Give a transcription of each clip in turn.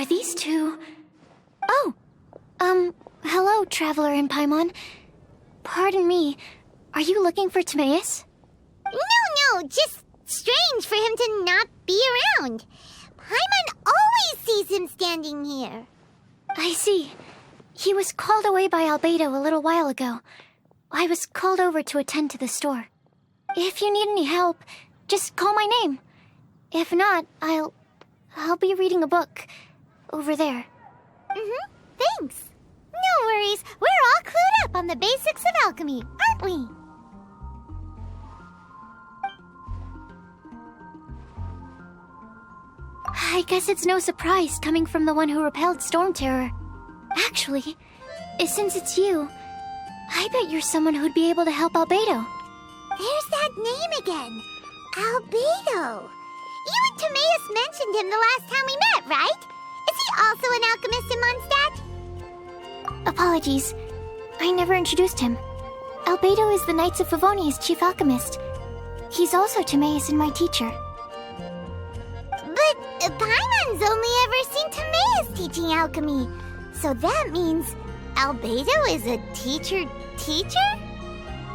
Are these two... Oh! Hello, Traveler in Paimon. Pardon me, are you looking for Timaeus? No, just strange for him to not be around. Paimon always sees him standing here. I see. He was called away by Albedo a little while ago. I was called over to attend to the store. If you need any help, just call my name. If not, I'll be reading a book over there. Thanks. No worries, we're all clued up on the basics of alchemy, aren't we? I guess it's no surprise coming from the one who repelled Storm Terror. Actually, since it's you, I bet you're someone who'd be able to help Albedo. There's that name again. Albedo. You and Timaeus mentioned him the last time we met, right? Is he also an alchemist in Mondstadt? Apologies. I never introduced him. Albedo is the Knights of Favonia's chief alchemist. He's also Timaeus and my teacher. But Paimon's only ever seen Timaeus teaching alchemy. So that means Albedo is a teacher?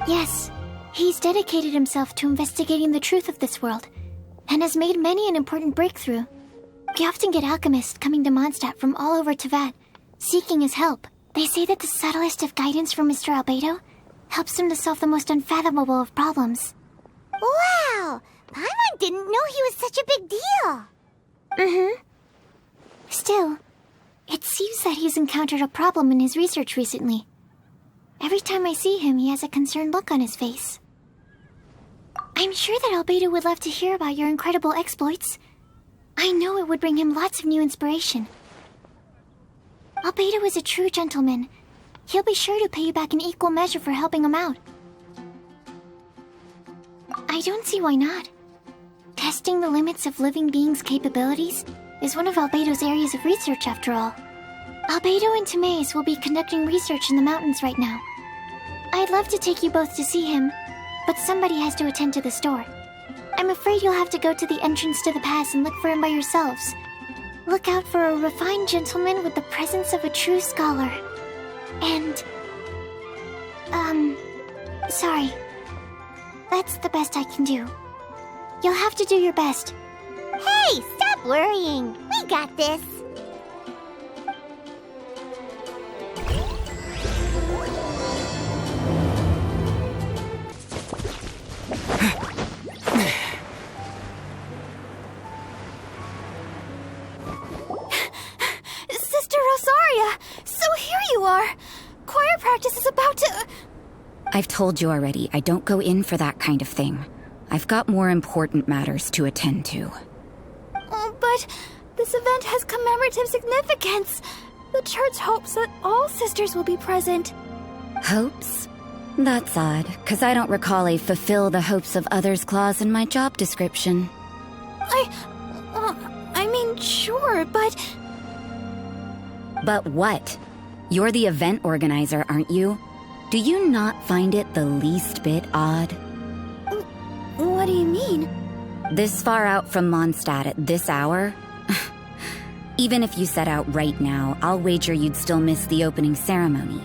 Yes. He's dedicated himself to investigating the truth of this world, and has made many an important breakthrough. We often get alchemists coming to Mondstadt from all over Teyvat, seeking his help. They say that the subtlest of guidance from Mr. Albedo helps him to solve the most unfathomable of problems. Wow! Paimon didn't know he was such a big deal. Still, it seems that he's encountered a problem in his research recently. Every time I see him, he has a concerned look on his face. I'm sure that Albedo would love to hear about your incredible exploits. I know it would bring him lots of new inspiration. Albedo is a true gentleman. He'll be sure to pay you back in equal measure for helping him out. I don't see why not. Testing the limits of living beings' capabilities is one of Albedo's areas of research, after all. Albedo and Timaeus will be conducting research in the mountains right now. I'd love to take you both to see him, but somebody has to attend to the store. I'm afraid you'll have to go to the entrance to the pass and look for him by yourselves. Look out for a refined gentleman with the presence of a true scholar. And... sorry. That's the best I can do. You'll have to do your best. Hey, stop worrying. We got this. Sister Rosaria! So here you are! Choir practice is about to... I've told you already, I don't go in for that kind of thing. I've got more important matters to attend to. Oh, but this event has commemorative significance. The church hopes that all sisters will be present. Hopes? That's odd, because I don't recall a fulfill the hopes of others clause in my job description. I mean, sure, but... But what? You're the event organizer, aren't you? Do you not find it the least bit odd? What do you mean? This far out from Mondstadt at this hour? Even if you set out right now, I'll wager you'd still miss the opening ceremony.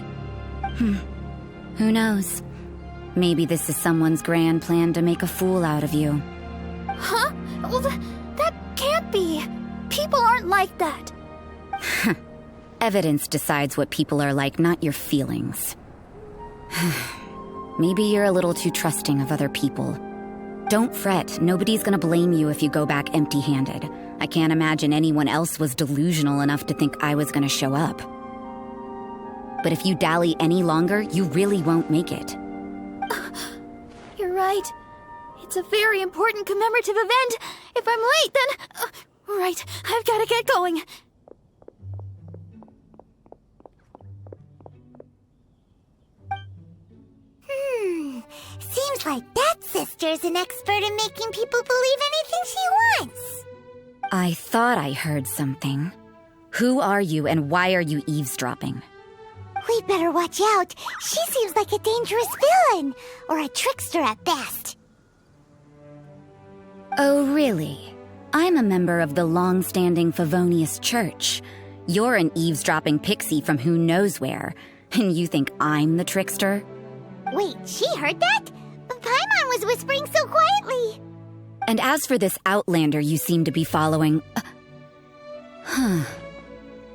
Who knows? Maybe this is someone's grand plan to make a fool out of you. Huh? Well, that can't be. People aren't like that. Evidence decides what people are like, not your feelings. Maybe you're a little too trusting of other people. Don't fret, nobody's gonna blame you if you go back empty-handed. I can't imagine anyone else was delusional enough to think I was gonna show up. But if you dally any longer, you really won't make it. You're right. It's a very important commemorative event. If I'm late, then... right, I've gotta get going. Seems like that sister's an expert in making people believe anything she wants. I thought I heard something. Who are you and why are you eavesdropping? We'd better watch out. She seems like a dangerous villain, or a trickster at best. Oh, really? I'm a member of the long-standing Favonius Church. You're an eavesdropping pixie from who knows where, and you think I'm the trickster? Wait, she heard that? Paimon was whispering so quietly. And as for this outlander you seem to be following...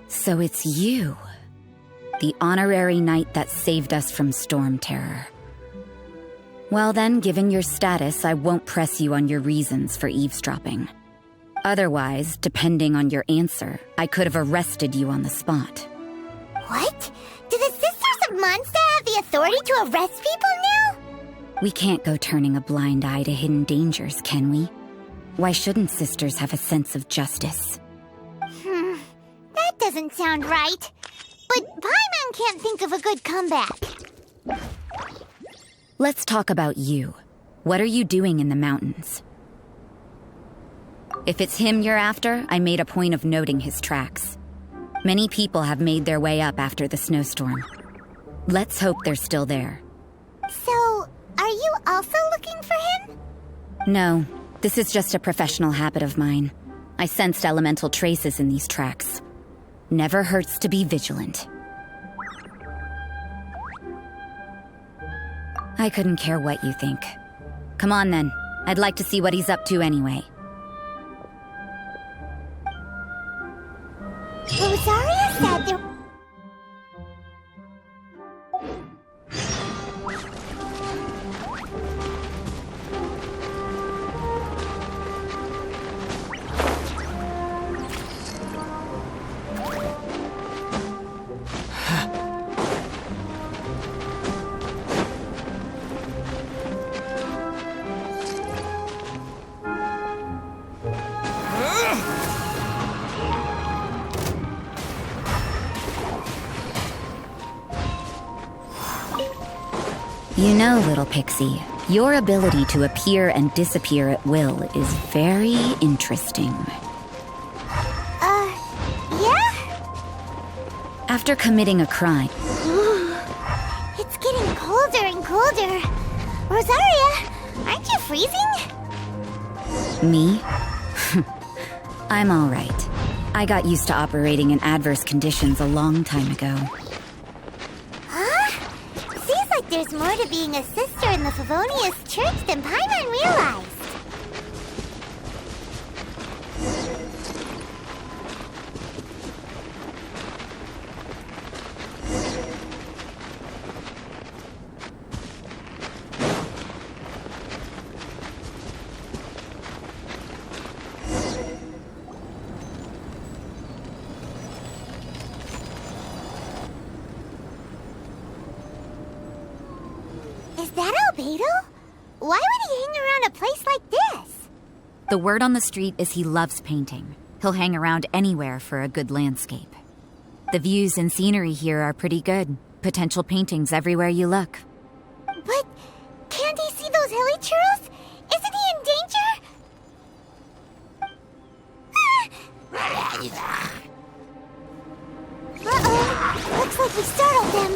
So it's you. The honorary knight that saved us from storm terror. Well then, given your status, I won't press you on your reasons for eavesdropping. Otherwise, depending on your answer, I could have arrested you on the spot. What? Do the Sisters of Mondstadt have the authority to arrest people now? We can't go turning a blind eye to hidden dangers, can we? Why shouldn't sisters have a sense of justice? That doesn't sound right. But Paimon can't think of a good comeback. Let's talk about you. What are you doing in the mountains? If it's him you're after, I made a point of noting his tracks. Many people have made their way up after the snowstorm. Let's hope they're still there. So, are you also looking for him? No, this is just a professional habit of mine. I sensed elemental traces in these tracks. Never hurts to be vigilant. I couldn't care what you think. Come on then, I'd like to see what he's up to anyway. Rosaria said there... You know, little pixie, your ability to appear and disappear at will is very interesting. Yeah? After committing a crime... It's getting colder and colder. Rosaria, aren't you freezing? Me? I'm all right. I got used to operating in adverse conditions a long time ago. Huh? Seems like there's more to being a sister in the Favonius Church than Paimon realized. Is that Albedo? Why would he hang around a place like this? The word on the street is he loves painting. He'll hang around anywhere for a good landscape. The views and scenery here are pretty good. Potential paintings everywhere you look. But can't he see those hilly churros? Isn't he in danger? Uh-oh. Looks like we startled them.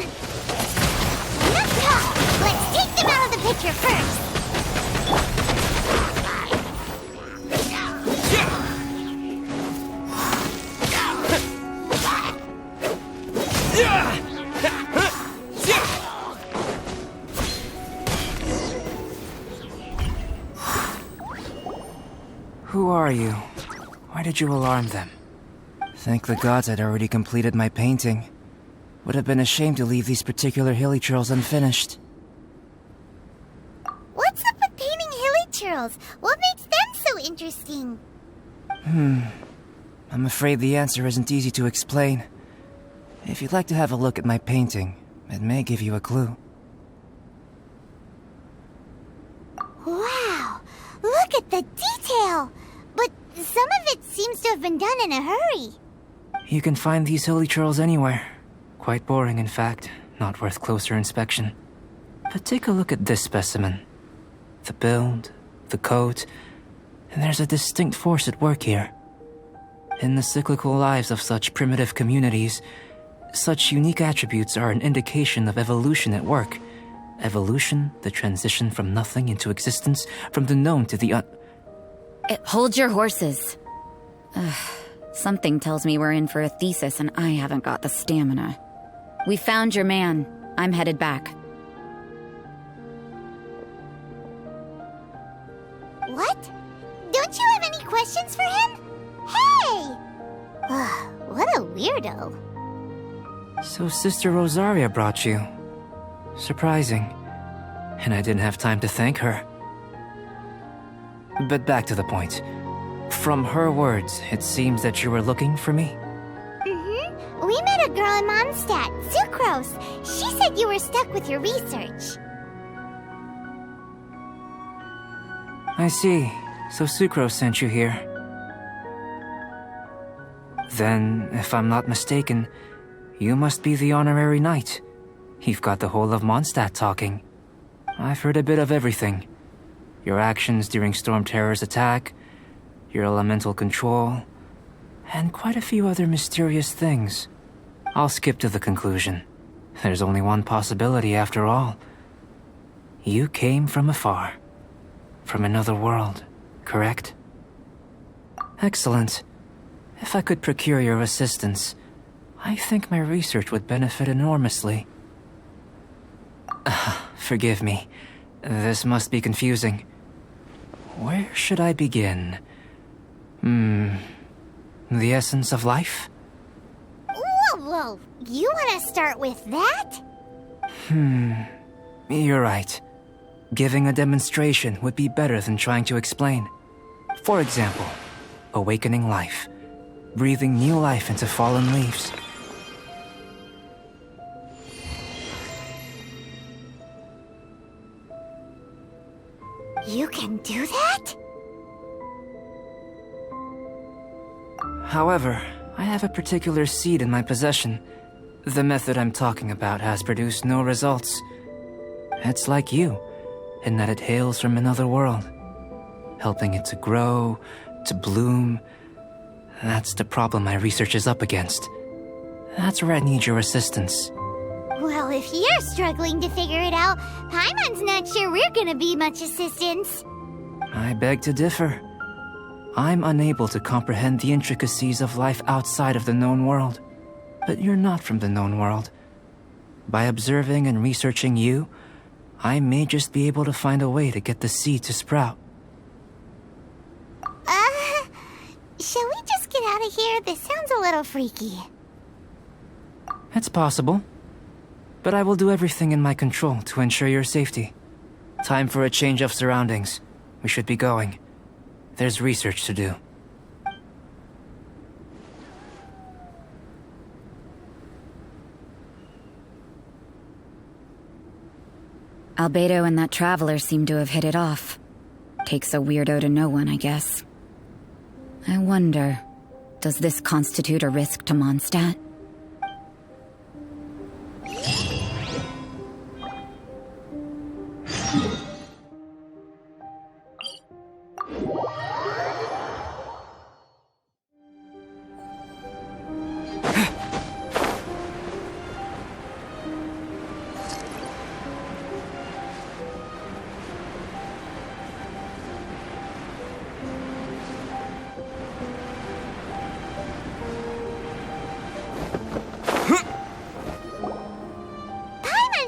Let's take them out of the picture first. Who are you? Why did you alarm them? Thank the gods I'd already completed my painting. Would have been a shame to leave these particular hilly churls unfinished. What's up with painting hilly churls? What makes them so interesting? I'm afraid the answer isn't easy to explain. If you'd like to have a look at my painting, it may give you a clue. Wow! Look at the detail! But some of it seems to have been done in a hurry. You can find these hilly churls anywhere. Quite boring, in fact. Not worth closer inspection. But take a look at this specimen. The build, the coat, and there's a distinct force at work here. In the cyclical lives of such primitive communities, such unique attributes are an indication of evolution at work. Evolution, the transition from nothing into existence, from the known to the Hold your horses. Ugh, something tells me we're in for a thesis and I haven't got the stamina. We found your man. I'm headed back. What? Don't you have any questions for him? Hey! What a weirdo. So Sister Rosaria brought you. Surprising. And I didn't have time to thank her. But back to the point. From her words, it seems that you were looking for me? Mm-hmm. We met a girl in Mondstadt, Sucrose. She said you were stuck with your research. I see. So Sucrose sent you here. Then, if I'm not mistaken, you must be the honorary knight. You've got the whole of Mondstadt talking. I've heard a bit of everything. Your actions during Storm Terror's attack, your elemental control, and quite a few other mysterious things. I'll skip to the conclusion. There's only one possibility after all. You came from afar. From another world, correct? Excellent. If I could procure your assistance, I think my research would benefit enormously. Forgive me. This must be confusing. Where should I begin? The essence of life? Whoa. You want to start with that? You're right. Giving a demonstration would be better than trying to explain. For example, awakening life. Breathing new life into fallen leaves. You can do that? However, I have a particular seed in my possession. The method I'm talking about has produced no results. It's like you, in that it hails from another world. Helping it to grow, to bloom. That's the problem my research is up against. That's where I need your assistance. Well, if you're struggling to figure it out, Paimon's not sure we're gonna be much assistance. I beg to differ. I'm unable to comprehend the intricacies of life outside of the known world. But you're not from the known world. By observing and researching you, I may just be able to find a way to get the seed to sprout. Shall we just get out of here? This sounds a little freaky. It's possible. But I will do everything in my control to ensure your safety. Time for a change of surroundings. We should be going. There's research to do. Albedo and that traveler seem to have hit it off. Takes a weirdo to know one, I guess. I wonder, does this constitute a risk to Mondstadt?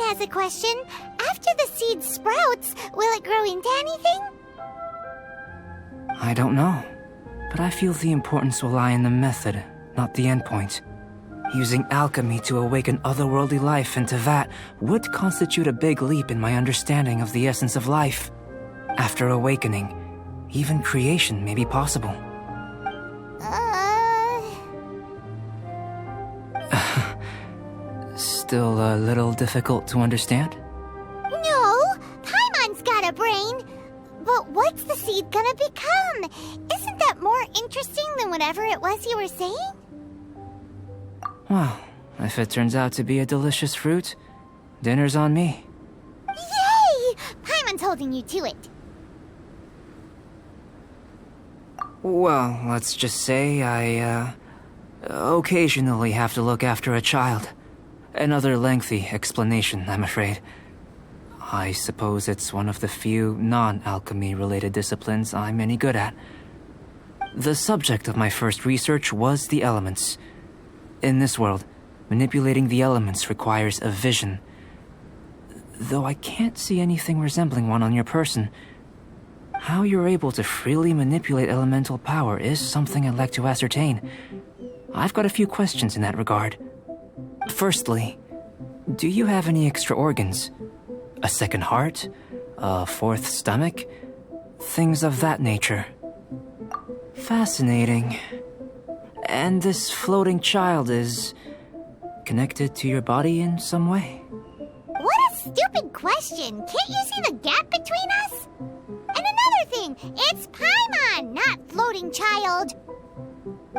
Has a question. After the seed sprouts, will it grow into anything? I don't know. But I feel the importance will lie in the method, not the endpoint. Using alchemy to awaken otherworldly life into that would constitute a big leap in my understanding of the essence of life. After awakening, even creation may be possible. Still a little difficult to understand? No, Paimon's got a brain. But what's the seed gonna become? Isn't that more interesting than whatever it was you were saying? Well, if it turns out to be a delicious fruit, dinner's on me. Yay! Paimon's holding you to it. Well, let's just say I, occasionally have to look after a child. Another lengthy explanation, I'm afraid. I suppose it's one of the few non-alchemy related disciplines I'm any good at. The subject of my first research was the elements. In this world, manipulating the elements requires a vision. Though I can't see anything resembling one on your person, how you're able to freely manipulate elemental power is something I'd like to ascertain. I've got a few questions in that regard. Firstly, do you have any extra organs? A second heart? A fourth stomach? Things of that nature. Fascinating. And this floating child is connected to your body in some way? What a stupid question! Can't you see the gap between us? And another thing, it's Paimon, not floating child.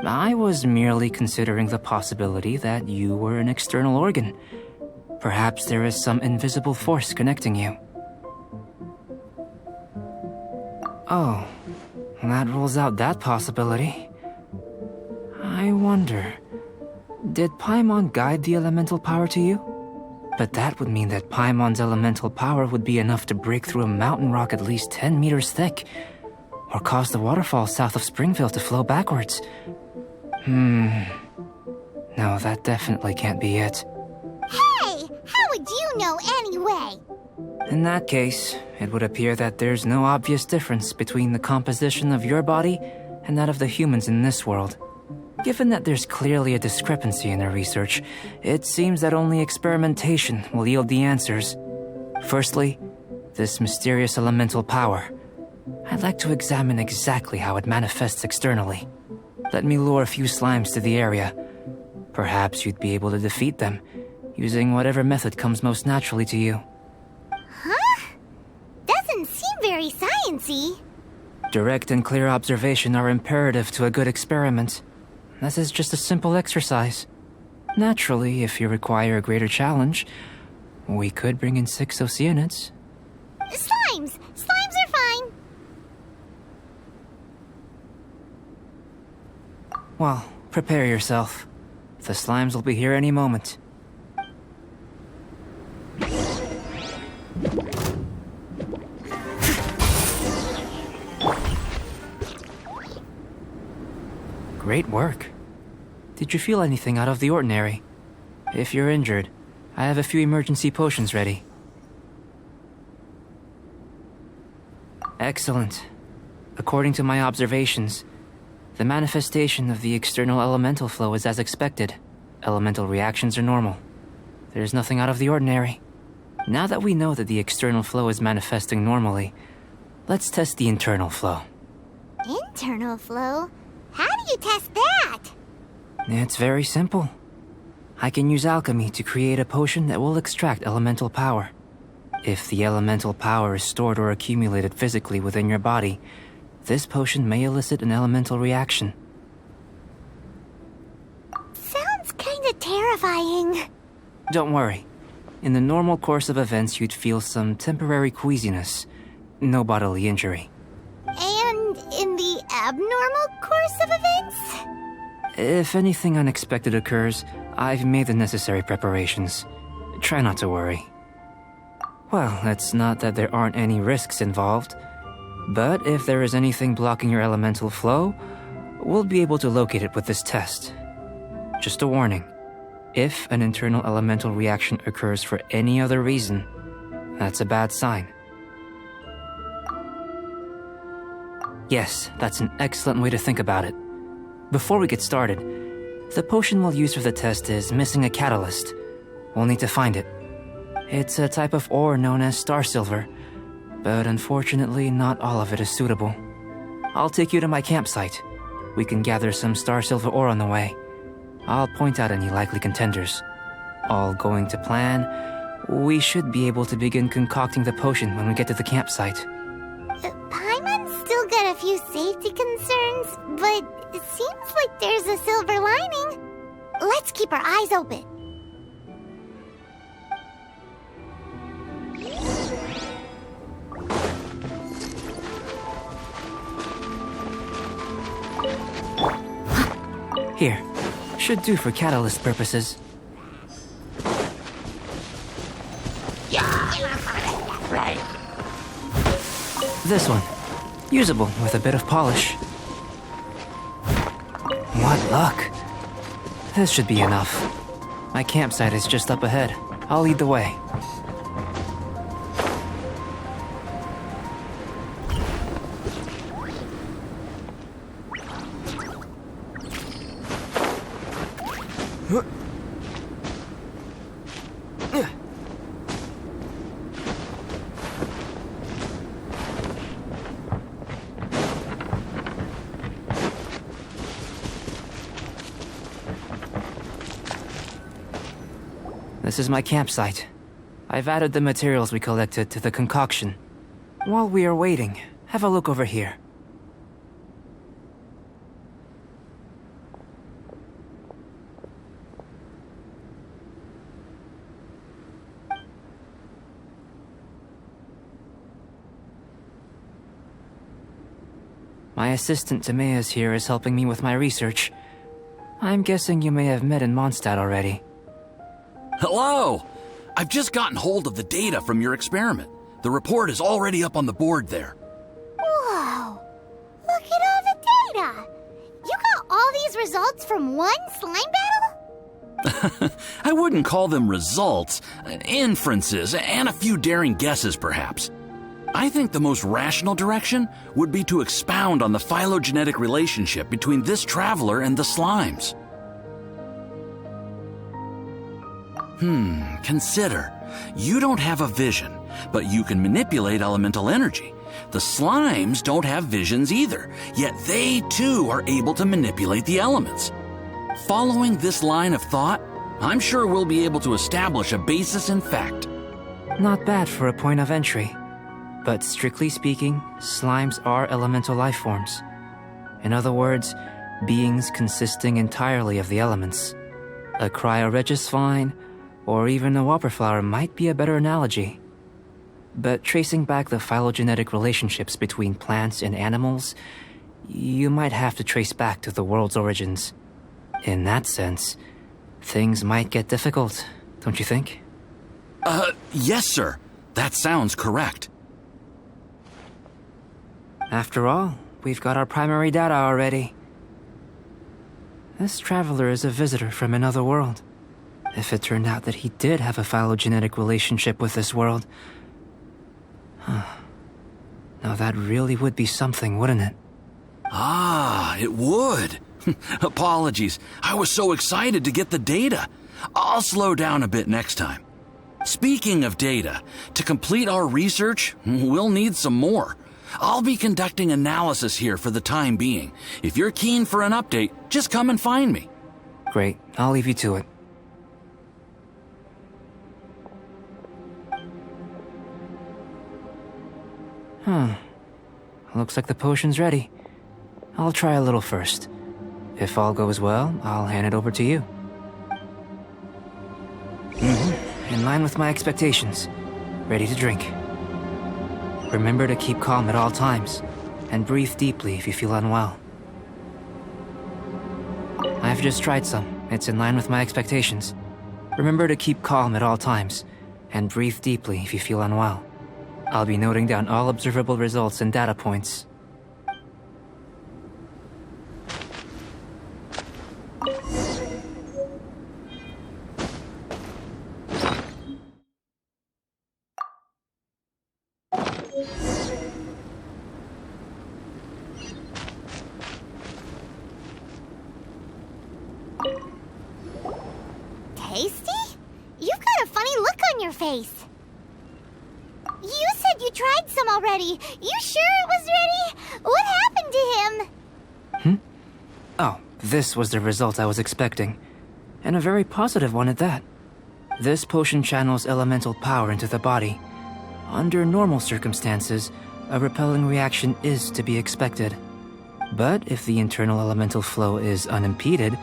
I was merely considering the possibility that you were an external organ. Perhaps there is some invisible force connecting you. Oh, that rules out that possibility. I wonder, did Paimon guide the elemental power to you? But that would mean that Paimon's elemental power would be enough to break through a mountain rock at least 10 meters thick, or cause the waterfall south of Springville to flow backwards. No, that definitely can't be it. Hey, how would you know anyway? In that case, it would appear that there's no obvious difference between the composition of your body and that of the humans in this world. Given that there's clearly a discrepancy in our research, it seems that only experimentation will yield the answers. Firstly, this mysterious elemental power. I'd like to examine exactly how it manifests externally. Let me lure a few slimes to the area. Perhaps you'd be able to defeat them, using whatever method comes most naturally to you. Huh? Doesn't seem very sciencey. Direct and clear observation are imperative to a good experiment. This is just a simple exercise. Naturally, if you require a greater challenge, we could bring in 6 Oceanids. Slimes! Slimes are fine! Well, prepare yourself. The slimes will be here any moment. Great work. Did you feel anything out of the ordinary? If you're injured, I have a few emergency potions ready. Excellent. According to my observations, the manifestation of the external elemental flow is as expected. Elemental reactions are normal. There's nothing out of the ordinary. Now that we know that the external flow is manifesting normally, let's test the internal flow. Internal flow? How do you test that? It's very simple. I can use alchemy to create a potion that will extract elemental power. If the elemental power is stored or accumulated physically within your body, this potion may elicit an elemental reaction. Sounds kinda terrifying. Don't worry. In the normal course of events, you'd feel some temporary queasiness. No bodily injury. And in the abnormal course of events? If anything unexpected occurs, I've made the necessary preparations. Try not to worry. Well, it's not that there aren't any risks involved. But if there is anything blocking your elemental flow, we'll be able to locate it with this test. Just a warning. If an internal elemental reaction occurs for any other reason, that's a bad sign. Yes, that's an excellent way to think about it. Before we get started, the potion we'll use for the test is missing a catalyst. We'll need to find it. It's a type of ore known as star silver, but unfortunately not all of it is suitable. I'll take you to my campsite. We can gather some star silver ore on the way. I'll point out any likely contenders. All going to plan, we should be able to begin concocting the potion when we get to the campsite. Paimon's still got a few safety concerns, but it seems like there's a silver lining. Let's keep our eyes open. Here, should do for catalyst purposes. This one, usable with a bit of polish. What luck. This should be enough. My campsite is just up ahead. I'll lead the way. This is my campsite. I've added the materials we collected to the concoction. While we are waiting, have a look over here. My assistant Timaeus here is helping me with my research. I'm guessing you may have met in Mondstadt already. Hello! I've just gotten hold of the data from your experiment. The report is already up on the board there. Whoa! Look at all the data! You got all these results from one slime battle? I wouldn't call them results, inferences, and a few daring guesses perhaps. I think the most rational direction would be to expound on the phylogenetic relationship between this traveler and the slimes. Consider. You don't have a vision, but you can manipulate elemental energy. The slimes don't have visions either, yet they too are able to manipulate the elements. Following this line of thought, I'm sure we'll be able to establish a basis in fact. Not bad for a point of entry. But strictly speaking, slimes are elemental life forms. In other words, beings consisting entirely of the elements. A cryoregis vine, or even a whopperflower might be a better analogy. But tracing back the phylogenetic relationships between plants and animals, you might have to trace back to the world's origins. In that sense, things might get difficult, don't you think? Yes, sir. That sounds correct. After all, we've got our primary data already. This traveler is a visitor from another world. If it turned out that he did have a phylogenetic relationship with this world... Now that really would be something, wouldn't it? Ah, it would. Apologies. I was so excited to get the data. I'll slow down a bit next time. Speaking of data, to complete our research, we'll need some more. I'll be conducting analysis here for the time being. If you're keen for an update, just come and find me. Great. I'll leave you to it. Looks like the potion's ready. I'll try a little first. If all goes well, I'll hand it over to you. In line with my expectations. Ready to drink. Remember to keep calm at all times, and breathe deeply if you feel unwell. I've just tried some. It's in line with my expectations. Remember to keep calm at all times, and breathe deeply if you feel unwell. I'll be noting down all observable results and data points. Tasty? You've got a funny look on your face. You said you tried some already. You sure it was ready? What happened to him? Oh, this was the result I was expecting. And a very positive one at that. This potion channels elemental power into the body. Under normal circumstances, a repelling reaction is to be expected. But if the internal elemental flow is unimpeded,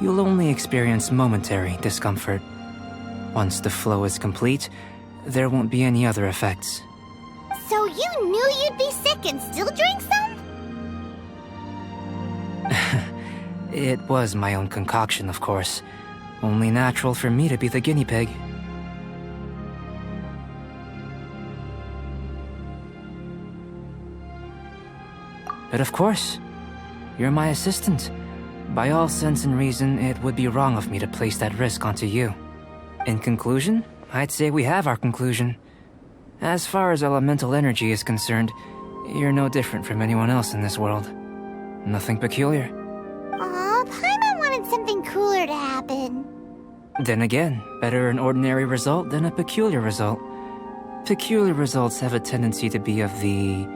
you'll only experience momentary discomfort. Once the flow is complete, there won't be any other effects. So you knew you'd be sick and still drank some? It was my own concoction, of course. Only natural for me to be the guinea pig. But of course, you're my assistant. By all sense and reason, it would be wrong of me to place that risk onto you. In conclusion, I'd say we have our conclusion. As far as elemental energy is concerned, you're no different from anyone else in this world. Nothing peculiar. Aw, Paimon wanted something cooler to happen. Then again, better an ordinary result than a peculiar result. Peculiar results have a tendency to be of the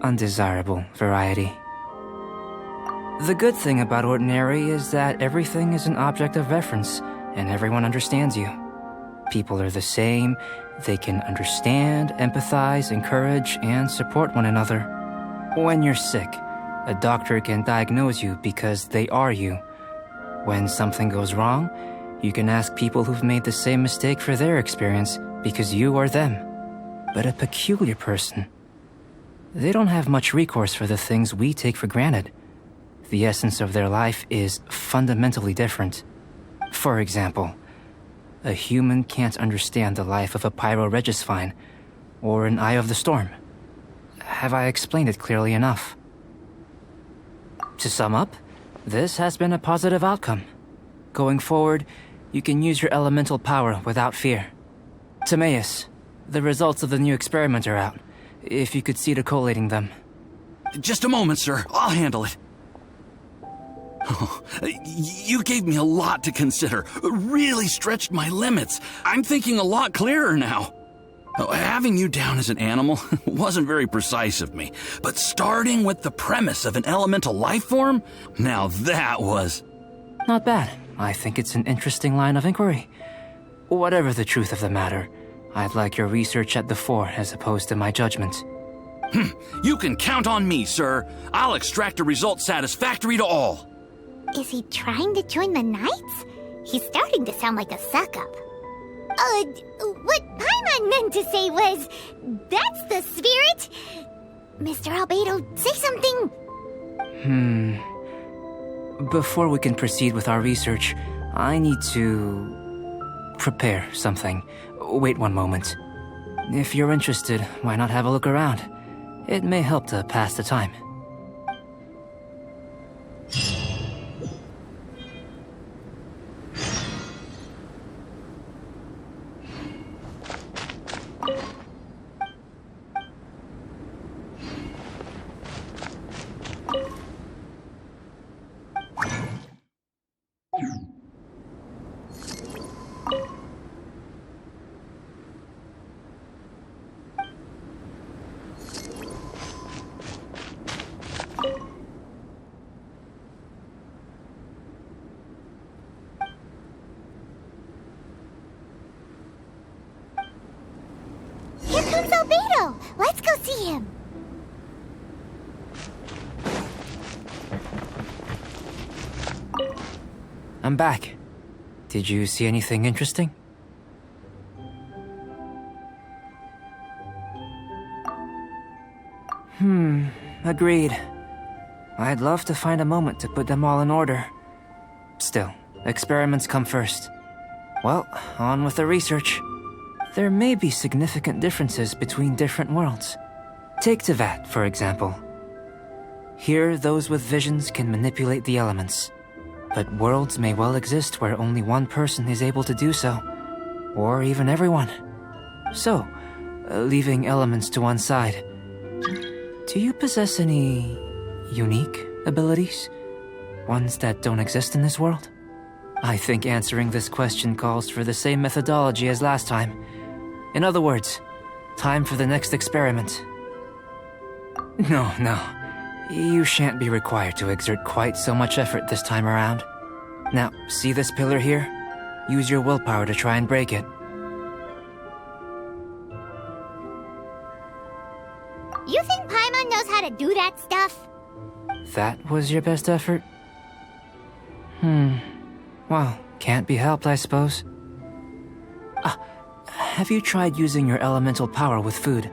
undesirable variety. The good thing about ordinary is that everything is an object of reference, and everyone understands you. People are the same, they can understand, empathize, encourage, and support one another. When you're sick, a doctor can diagnose you because they are you. When something goes wrong, you can ask people who've made the same mistake for their experience because you are them. But a peculiar person, they don't have much recourse for the things we take for granted. The essence of their life is fundamentally different. For example, a human can't understand the life of a pyroregisvine or an eye of the storm. Have I explained it clearly enough? To sum up, this has been a positive outcome. Going forward, you can use your elemental power without fear. Timaeus, the results of the new experiment are out. If you could see to collating them. Just a moment, sir. I'll handle it. Oh, you gave me a lot to consider. Really stretched my limits. I'm thinking a lot clearer now. Having you down as an animal wasn't very precise of me, but starting with the premise of an elemental life form, now that was... Not bad. I think it's an interesting line of inquiry. Whatever the truth of the matter, I'd like your research at the fore as opposed to my judgment. You can count on me, sir. I'll extract a result satisfactory to all. Is he trying to join the Knights? He's starting to sound like a suck-up. What Paimon meant to say was, that's the spirit! Mr. Albedo, say something! Before we can proceed with our research, I need to... prepare something. Wait one moment. If you're interested, why not have a look around? It may help to pass the time. Here comes Albedo! Let's go see him! I'm back. Did you see anything interesting? Agreed. I'd love to find a moment to put them all in order. Still, experiments come first. Well, on with the research. There may be significant differences between different worlds. Take Tevat, for example. Here, those with visions can manipulate the elements. But worlds may well exist where only one person is able to do so. Or even everyone. So, leaving elements to one side. Do you possess any... unique abilities? Ones that don't exist in this world? I think answering this question calls for the same methodology as last time. In other words, time for the next experiment. No. You shan't be required to exert quite so much effort this time around. Now, see this pillar here? Use your willpower to try and break it. You think Paimon knows how to do that stuff? That was your best effort? Well, can't be helped, I suppose. Have you tried using your elemental power with food?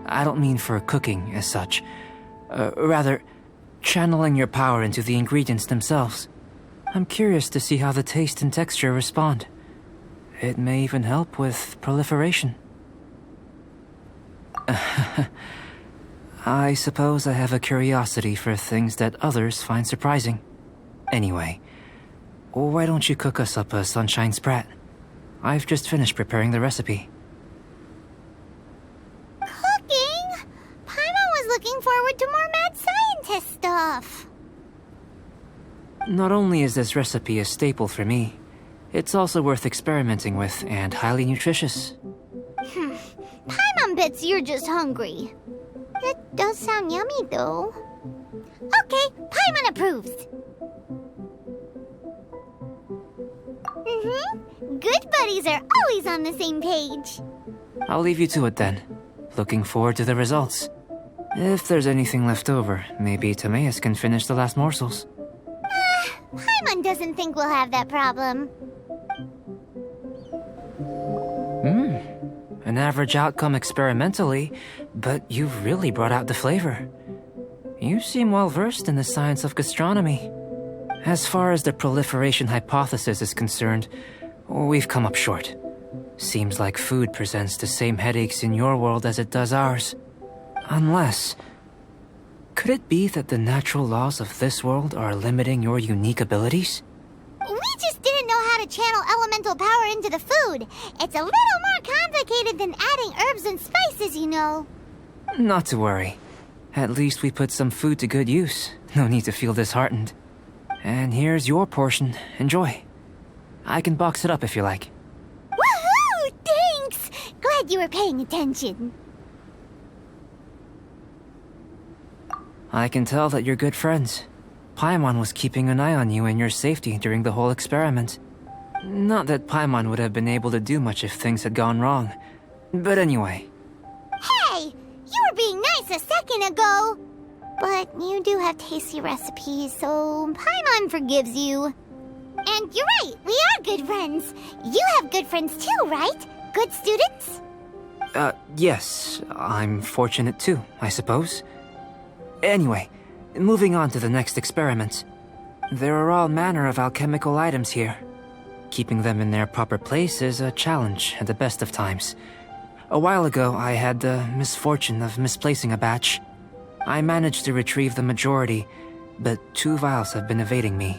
I don't mean for cooking as such. Rather, channeling your power into the ingredients themselves. I'm curious to see how the taste and texture respond. It may even help with proliferation. I suppose I have a curiosity for things that others find surprising. Anyway, why don't you cook us up a sunshine sprat? I've just finished preparing the recipe. Cooking? Paimon was looking forward to more mad scientist stuff. Not only is this recipe a staple for me, it's also worth experimenting with and highly nutritious. Paimon bets you're just hungry. It does sound yummy, though. Okay, Paimon approves. Good buddies are always on the same page. I'll leave you to it then. Looking forward to the results. If there's anything left over, maybe Timaeus can finish the last morsels. Paimon doesn't think we'll have that problem. An average outcome experimentally, but you've really brought out the flavor. You seem well versed in the science of gastronomy. As far as the proliferation hypothesis is concerned, we've come up short. Seems like food presents the same headaches in your world as it does ours. Unless... could it be that the natural laws of this world are limiting your unique abilities? We just didn't know how to channel elemental power into the food. It's a little more complicated than adding herbs and spices, you know. Not to worry. At least we put some food to good use. No need to feel disheartened. And here's your portion. Enjoy. I can box it up if you like. Woohoo! Thanks! Glad you were paying attention. I can tell that you're good friends. Paimon was keeping an eye on you and your safety during the whole experiment. Not that Paimon would have been able to do much if things had gone wrong. But anyway. Hey! You were being nice a second ago! But you do have tasty recipes, so Paimon forgives you. And you're right, we are good friends. You have good friends too, right? Good students? Yes. I'm fortunate too, I suppose. Anyway, moving on to the next experiment. There are all manner of alchemical items here. Keeping them in their proper place is a challenge at the best of times. A while ago, I had the misfortune of misplacing a batch. I managed to retrieve the majority, but 2 vials have been evading me.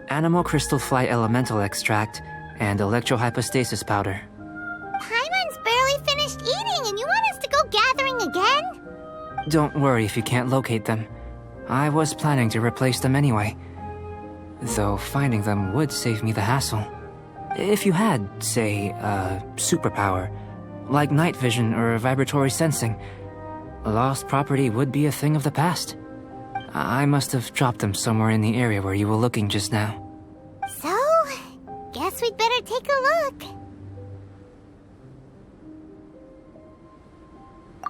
Animal crystal fly elemental extract and electrohypostasis powder. Paimon's barely finished eating and you want us to go gathering again? Don't worry if you can't locate them. I was planning to replace them anyway. Though finding them would save me the hassle. If you had, say, a superpower, like night vision or vibratory sensing, lost property would be a thing of the past. I must have dropped them somewhere in the area where you were looking just now. So, guess we'd better take a look.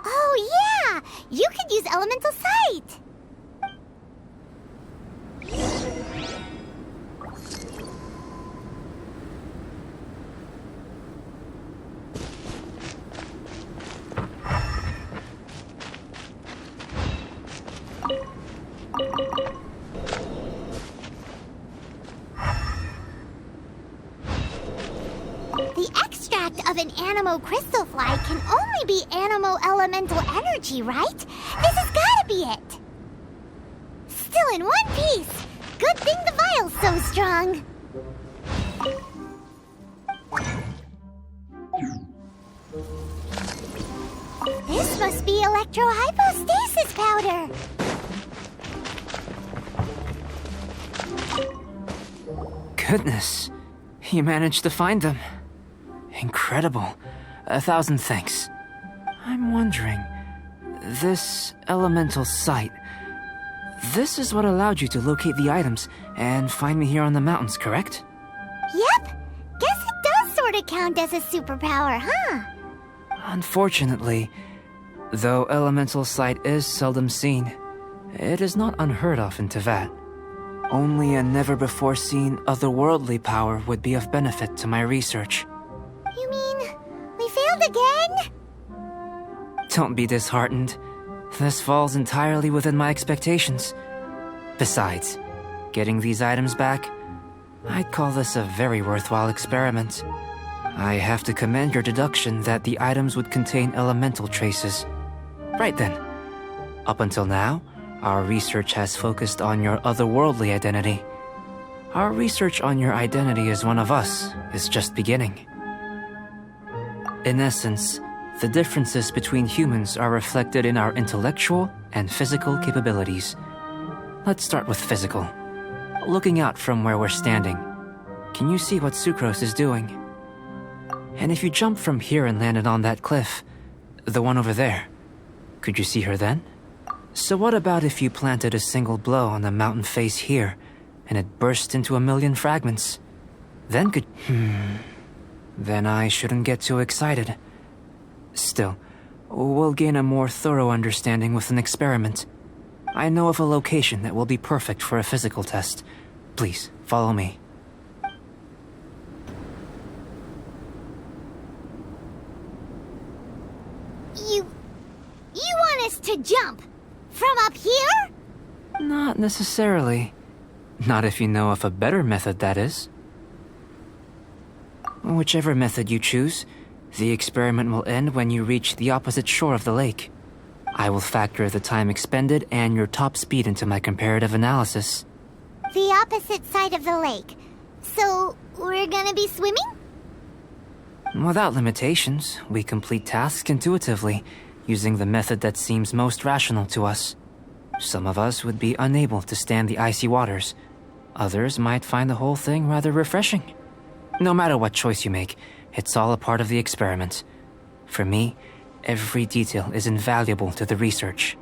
Oh yeah! You could use elemental sight! The extract of an animo crystal fly can only be animo elemental energy, right? This has gotta be it! Still in one piece! Good thing the vial's so strong! This must be electrohypostasis powder! Goodness, you managed to find them. Incredible. 1,000 thanks. I'm wondering, this elemental sight, this is what allowed you to locate the items and find me here on the mountains, correct? Yep! Guess it does sort of count as a superpower, huh? Unfortunately, though elemental sight is seldom seen, it is not unheard of in Teyvat. Only a never-before-seen otherworldly power would be of benefit to my research. You mean, we failed again? Don't be disheartened. This falls entirely within my expectations. Besides, getting these items back, I'd call this a very worthwhile experiment. I have to commend your deduction that the items would contain elemental traces. Right then. Up until now, our research has focused on your otherworldly identity. Our research on your identity as one of us is just beginning. In essence, the differences between humans are reflected in our intellectual and physical capabilities. Let's start with physical. Looking out from where we're standing, can you see what Sucrose is doing? And if you jump from here and landed on that cliff, the one over there, could you see her then? So what about if you planted a single blow on the mountain face here, and it burst into 1,000,000 fragments? Then could... Then I shouldn't get too excited. Still, we'll gain a more thorough understanding with an experiment. I know of a location that will be perfect for a physical test. Please, follow me. You want us to jump? From up here? Not necessarily. Not if you know of a better method, that is. Whichever method you choose, the experiment will end when you reach the opposite shore of the lake. I will factor the time expended and your top speed into my comparative analysis. The opposite side of the lake. So, we're gonna be swimming? Without limitations, we complete tasks intuitively, using the method that seems most rational to us. Some of us would be unable to stand the icy waters. Others might find the whole thing rather refreshing. No matter what choice you make, it's all a part of the experiment. For me, every detail is invaluable to the research.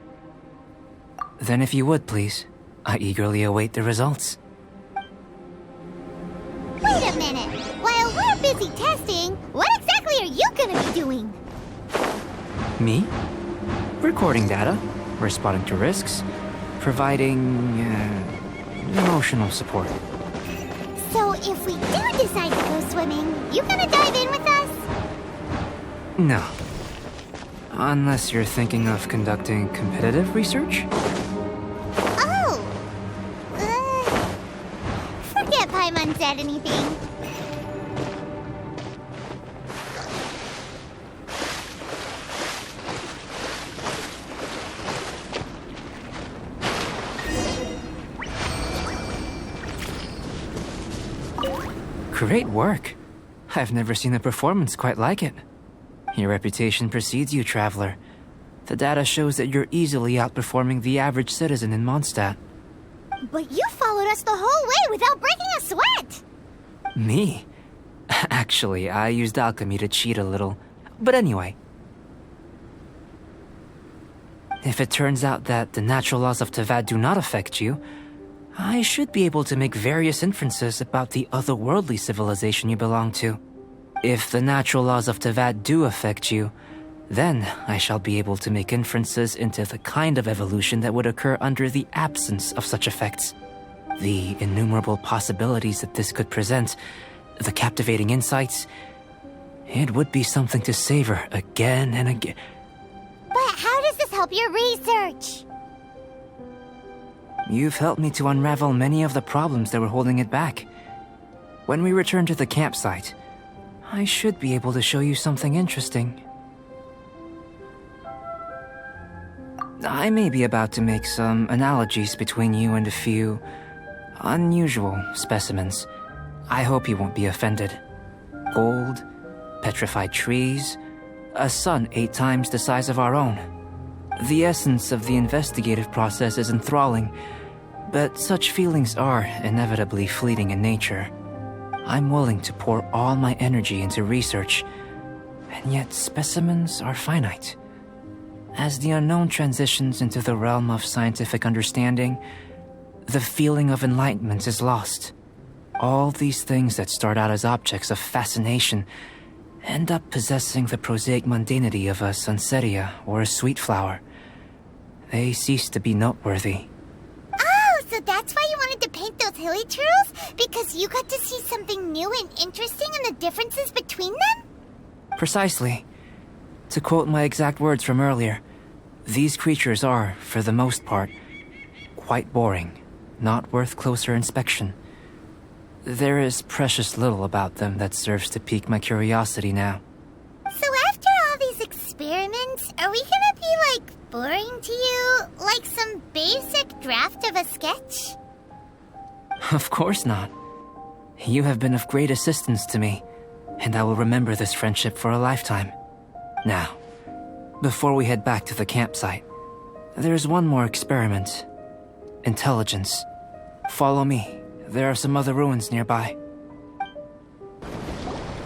Then if you would, please, I eagerly await the results. Wait a minute! While we're busy testing, what exactly are you gonna be doing? Me? Recording data, responding to risks, providing emotional support. So if we do decide to go swimming, you gonna dive in with us? No. Unless you're thinking of conducting competitive research? Oh! Forget Paimon said anything. Great work. I've never seen a performance quite like it. Your reputation precedes you, traveler. The data shows that you're easily outperforming the average citizen in Mondstadt. But you followed us the whole way without breaking a sweat! Me? Actually, I used alchemy to cheat a little. But anyway. If it turns out that the natural laws of Tavad do not affect you, I should be able to make various inferences about the otherworldly civilization you belong to. If the natural laws of Tavad do affect you, then I shall be able to make inferences into the kind of evolution that would occur under the absence of such effects. The innumerable possibilities that this could present, the captivating insights, it would be something to savor again and again. But how does this help your research? You've helped me to unravel many of the problems that were holding it back. When we return to the campsite, I should be able to show you something interesting. I may be about to make some analogies between you and a few unusual specimens. I hope you won't be offended. Gold, petrified trees, a sun 8 times the size of our own. The essence of the investigative process is enthralling, but such feelings are inevitably fleeting in nature. I'm willing to pour all my energy into research, and yet specimens are finite. As the unknown transitions into the realm of scientific understanding, the feeling of enlightenment is lost. All these things that start out as objects of fascination end up possessing the prosaic mundanity of a sunsetia or a sweet flower. They cease to be noteworthy. Oh, so that's why you wanted to paint those hilly churls? Because you got to see something new and interesting in the differences between them? Precisely. To quote my exact words from earlier, these creatures are, for the most part, quite boring, not worth closer inspection. There is precious little about them that serves to pique my curiosity now. So after all these experiments, are we gonna be, boring to you? Like some basic draft of a sketch? Of course not. You have been of great assistance to me, and I will remember this friendship for a lifetime. Now, before we head back to the campsite, there's one more experiment. Intelligence. Follow me. There are some other ruins nearby.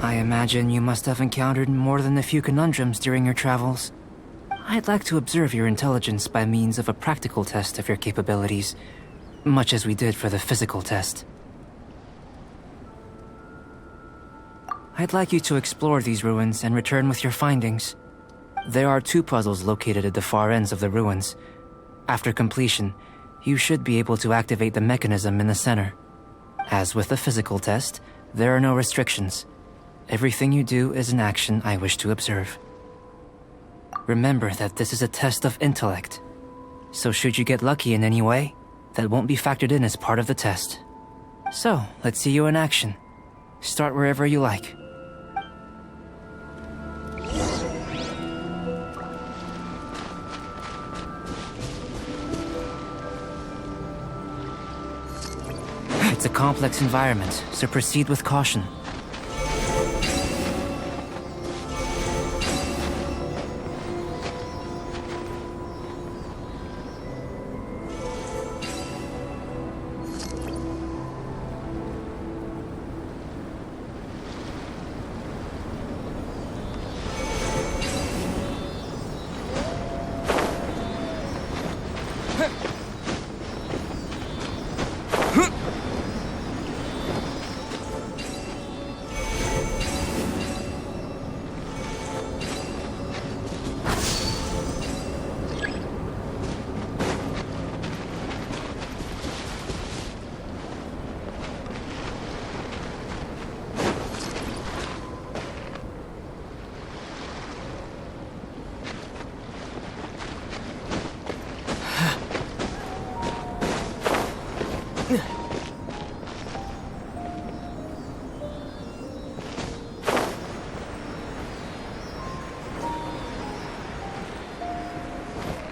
I imagine you must have encountered more than a few conundrums during your travels. I'd like to observe your intelligence by means of a practical test of your capabilities, much as we did for the physical test. I'd like you to explore these ruins and return with your findings. There are 2 puzzles located at the far ends of the ruins. After completion, you should be able to activate the mechanism in the center. As with the physical test, there are no restrictions. Everything you do is an action I wish to observe. Remember that this is a test of intellect. So should you get lucky in any way, that won't be factored in as part of the test. So, let's see you in action. Start wherever you like. It's a complex environment, so proceed with caution.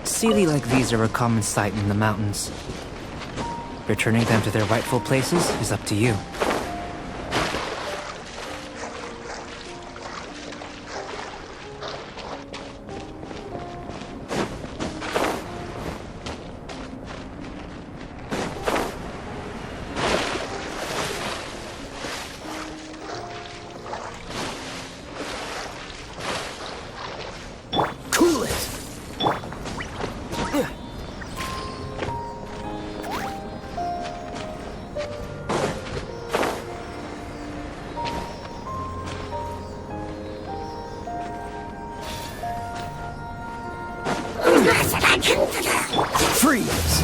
Sealy like these are a common sight in the mountains. Returning them to their rightful places is up to you. Freeze!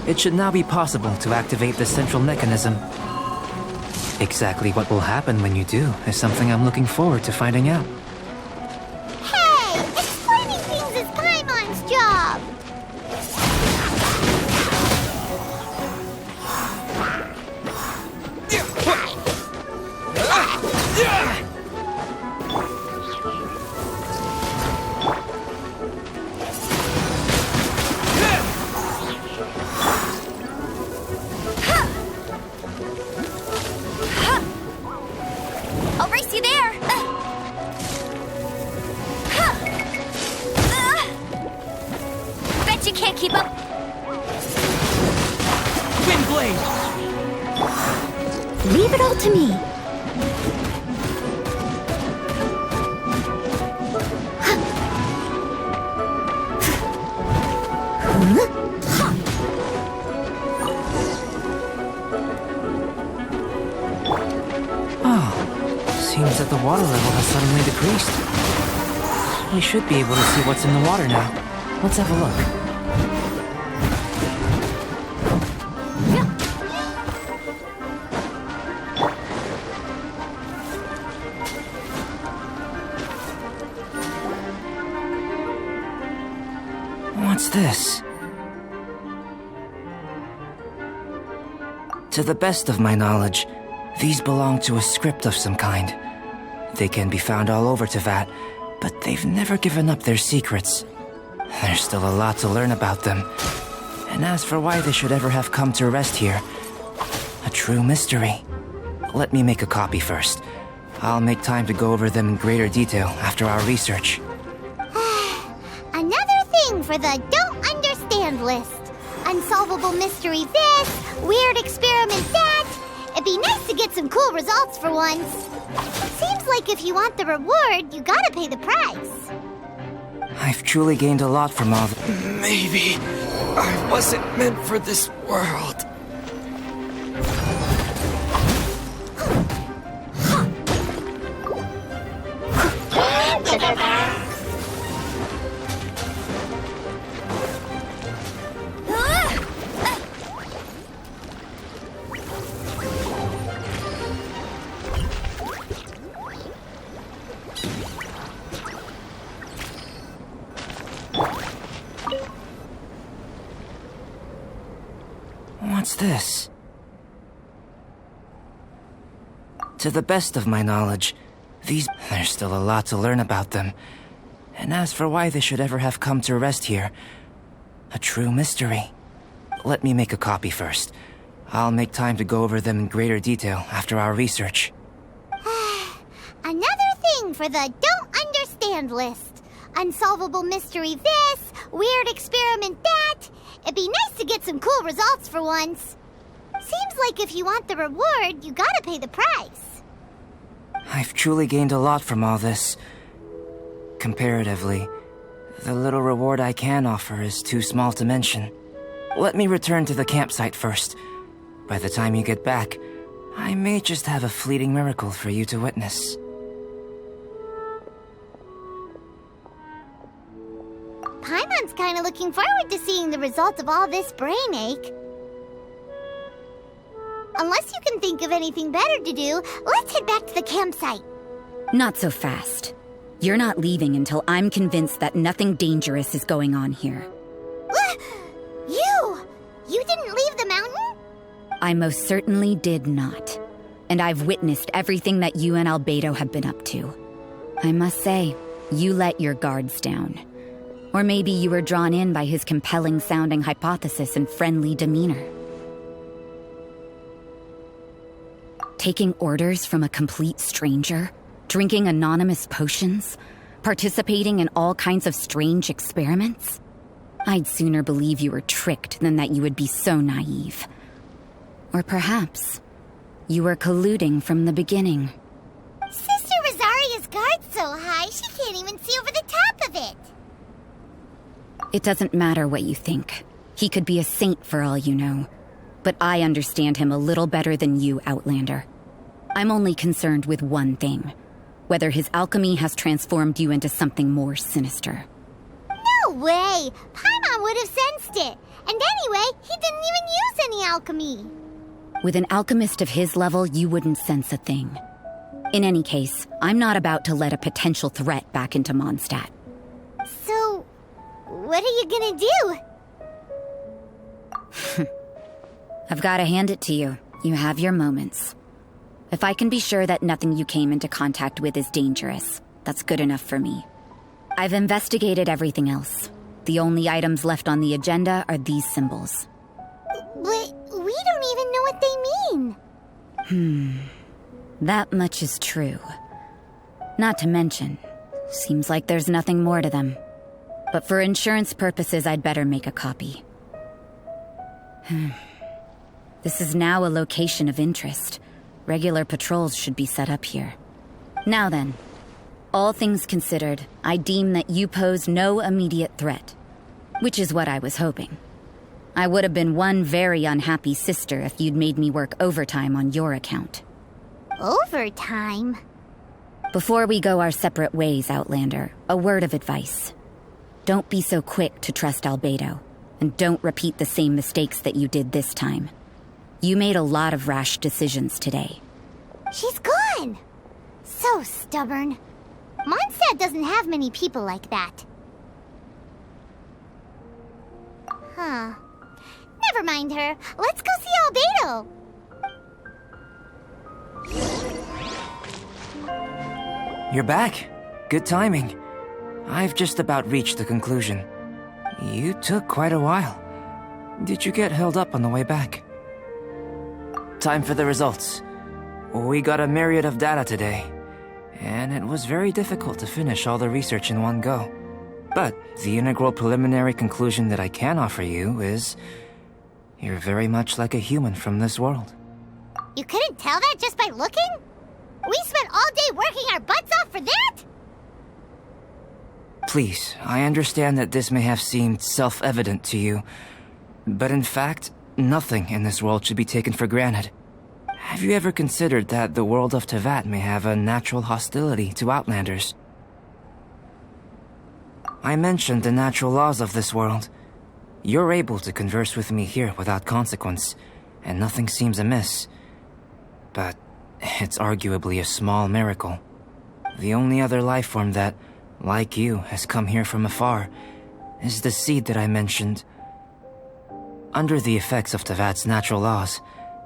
It should now be possible to activate the central mechanism. Exactly what will happen when you do is something I'm looking forward to finding out. Hey! Explaining things is Paimon's job! I'll race you there! Bet you can't keep up. Wind blade! Leave it all to me. Seems that the water level has suddenly decreased. We should be able to see what's in the water now. Let's have a look. this? To the best of my knowledge, these belong to a script of some kind. They can be found all over Teyvat, but they've never given up their secrets. There's still a lot to learn about them. And as for why they should ever have come to rest here, a true mystery. Let me make a copy first. I'll make time to go over them in greater detail after our research. Another thing for the don't understand list. Unsolvable mystery this, weird experiment that. It'd be nice to get some cool results for once. Seems like if you want the reward, you gotta pay the price. I've truly gained a lot from all the... Maybe I wasn't meant for this world. What's this? To the best of my knowledge, there's still a lot to learn about them. And as for why they should ever have come to rest here, a true mystery. Let me make a copy first. I'll make time to go over them in greater detail after our research. Another thing for the don't understand list. Unsolvable mystery this, weird experiment that. It'd be nice to get some cool results for once. Seems like if you want the reward, you gotta pay the price. I've truly gained a lot from all this. Comparatively, the little reward I can offer is too small to mention. Let me return to the campsite first. By the time you get back, I may just have a fleeting miracle for you to witness. Paimon's kinda looking forward to seeing the result of all this brain ache. Unless you can think of anything better to do, let's head back to the campsite. Not so fast. You're not leaving until I'm convinced that nothing dangerous is going on here. You didn't leave the mountain? I most certainly did not. And I've witnessed everything that you and Albedo have been up to. I must say, you let your guards down. Or maybe you were drawn in by his compelling-sounding hypothesis and friendly demeanor. Taking orders from a complete stranger, drinking anonymous potions, participating in all kinds of strange experiments? I'd sooner believe you were tricked than that you would be so naive. Or perhaps you were colluding from the beginning. Sister Rosaria's guard's so high, she can't even see over the top of it. It doesn't matter what you think. He could be a saint for all you know. But I understand him a little better than you, Outlander. I'm only concerned with one thing. Whether his alchemy has transformed you into something more sinister. No way! Paimon would have sensed it. And anyway, he didn't even use any alchemy. With an alchemist of his level, you wouldn't sense a thing. In any case, I'm not about to let a potential threat back into Mondstadt. So, what are you gonna do? I've gotta hand it to you. You have your moments. If I can be sure that nothing you came into contact with is dangerous, that's good enough for me. I've investigated everything else. The only items left on the agenda are these symbols. But we don't even know what they mean. That much is true. Not to mention, seems like there's nothing more to them. But for insurance purposes, I'd better make a copy. This is now a location of interest. Regular patrols should be set up here. Now then, all things considered, I deem that you pose no immediate threat. Which is what I was hoping. I would have been one very unhappy sister if you'd made me work overtime on your account. Overtime? Before we go our separate ways, Outlander, a word of advice. Don't be so quick to trust Albedo, and don't repeat the same mistakes that you did this time. You made a lot of rash decisions today. She's gone! So stubborn. Mondstadt doesn't have many people like that. Huh. Never mind her. Let's go see Albedo. You're back. Good timing. I've just about reached the conclusion. You took quite a while. Did you get held up on the way back? Time for the results. We got a myriad of data today, and it was very difficult to finish all the research in one go. But the integral preliminary conclusion that I can offer you is you're very much like a human from this world. You couldn't tell that just by looking? We spent all day working our butts off for that? Please, I understand that this may have seemed self-evident to you, but in fact, nothing in this world should be taken for granted. Have you ever considered that the world of Tevat may have a natural hostility to Outlanders? I mentioned the natural laws of this world. You're able to converse with me here without consequence, and nothing seems amiss. But it's arguably a small miracle. The only other life form that, like you, has come here from afar is the seed that I mentioned. Under the effects of Tevat's natural laws,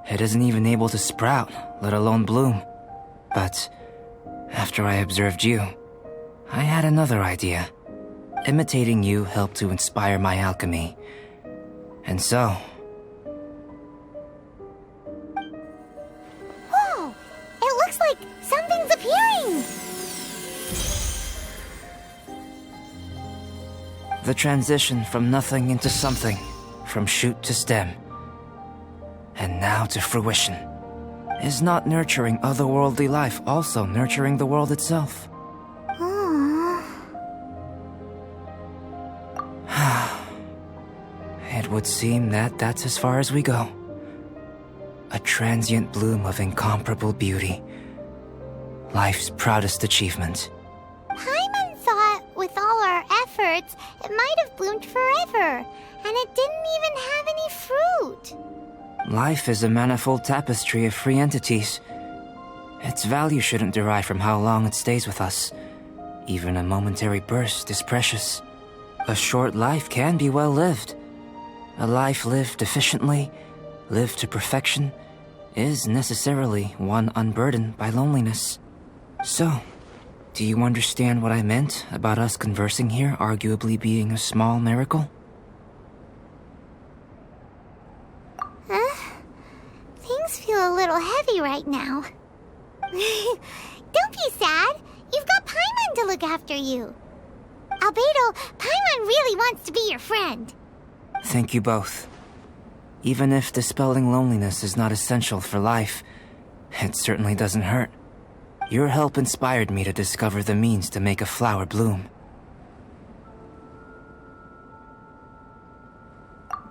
it isn't even able to sprout, let alone bloom. But after I observed you, I had another idea. Imitating you helped to inspire my alchemy. And so... Whoa! It looks like something's appearing! The transition from nothing into something, from shoot to stem, and now to fruition. Is not nurturing otherworldly life also nurturing the world itself? It would seem that that's as far as we go. A transient bloom of incomparable beauty. Life's proudest achievement. Paimon thought with all our efforts, it might have bloomed forever, and it didn't even have any fruit. Life is a manifold tapestry of free entities. Its value shouldn't derive from how long it stays with us. Even a momentary burst is precious. A short life can be well lived. A life lived efficiently, lived to perfection, is necessarily one unburdened by loneliness. So, do you understand what I meant about us conversing here arguably being a small miracle? Things feel a little heavy right now. Don't be sad. You've got Paimon to look after you. Albedo, Paimon really wants to be your friend. Thank you both. Even if dispelling loneliness is not essential for life, it certainly doesn't hurt. Your help inspired me to discover the means to make a flower bloom.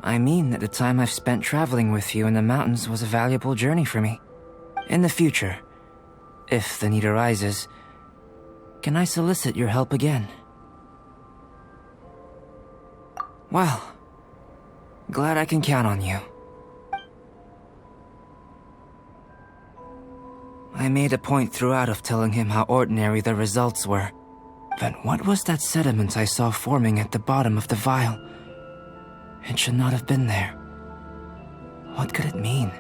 I mean that the time I've spent traveling with you in the mountains was a valuable journey for me. In the future, if the need arises, can I solicit your help again? Well, glad I can count on you. I made a point throughout of telling him how ordinary the results were. But what was that sediment I saw forming at the bottom of the vial? It should not have been there. What could it mean?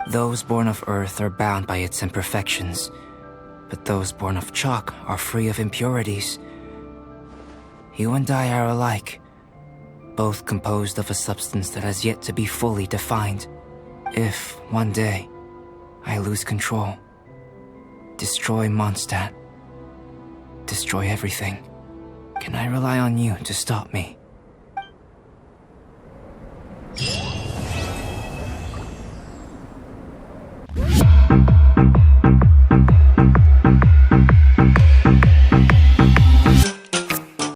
Those born of earth are bound by its imperfections, but those born of chalk are free of impurities. You and I are alike, both composed of a substance that has yet to be fully defined. If, one day, I lose control, destroy Mondstadt, destroy everything, can I rely on you to stop me?